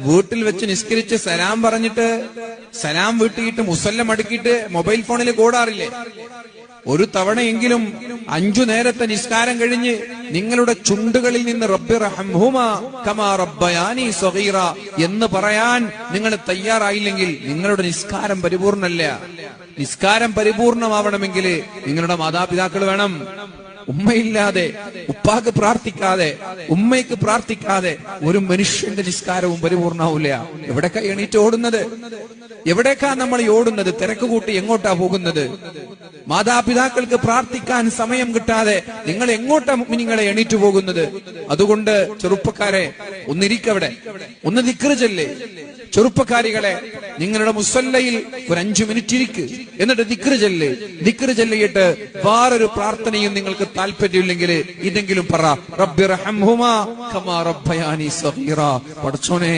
വീട്ടിൽ വെച്ച് നിസ്കരിച്ച് സലാം പറഞ്ഞിട്ട് സലാം വീട്ടിയിട്ട് മുസല്ലം അടുക്കിയിട്ട് മൊബൈൽ ഫോണിൽ കൂടാറില്ലേ? ഒരു തവണയെങ്കിലും 5 നേരത്തെ നിസ്കാരം കഴിഞ്ഞ് നിങ്ങളുടെ ചുണ്ടുകളിൽ നിന്ന് റബ്ബി റഹംഹുമാ കമാ റബ്ബയാനി സഗീറ എന്ന് പറയാൻ നിങ്ങൾ തയ്യാറായില്ലെങ്കിൽ നിങ്ങളുടെ നിസ്കാരം പരിപൂർണ്ണല്ല. നിസ്കാരം പരിപൂർണമാവണമെങ്കിൽ നിങ്ങളുടെ മാതാപിതാക്കൾ വേണം. ഉമ്മയില്ലാതെ, ഉപ്പാക്ക് പ്രാർത്ഥിക്കാതെ, ഉമ്മയ്ക്ക് പ്രാർത്ഥിക്കാതെ ഒരു മനുഷ്യന്റെ നിസ്കാരവും പരിപൂർണാവില്ല. എവിടേക്കാ എണീറ്റ് ഓടുന്നത്? എവിടേക്കാ നമ്മൾ ഓടുന്നത്? തിരക്ക് കൂട്ടി എങ്ങോട്ടാ പോകുന്നത്? മാതാപിതാക്കൾക്ക് പ്രാർത്ഥിക്കാൻ സമയം കിട്ടാതെ നിങ്ങൾ എങ്ങോട്ടാ നിങ്ങളെ എണീറ്റ് പോകുന്നത്? അതുകൊണ്ട് ചെറുപ്പക്കാരെ ഒന്നിരിക്കവിടെ, ഒന്ന് ദിക്ർ ചൊല്ല്. ചെറുപ്പക്കാരികളെ നിങ്ങളുടെ മുസല്ലയിൽ ഒരു 5 മിനിറ്റ് ഇരിക്ക്, എന്നിട്ട് ദിക്ർ ചൊല്ല്. ദിക്ർ ചൊല്ലിയിട്ട് വേറൊരു പ്രാർത്ഥനയും നിങ്ങൾക്ക് താല്പര്യമില്ലെങ്കിൽ ഇതെങ്കിലും പറ, റബ്ബി റഹംഹുമാ കമാ റബ്ബയാനി സഗീറ. പടച്ചോനെ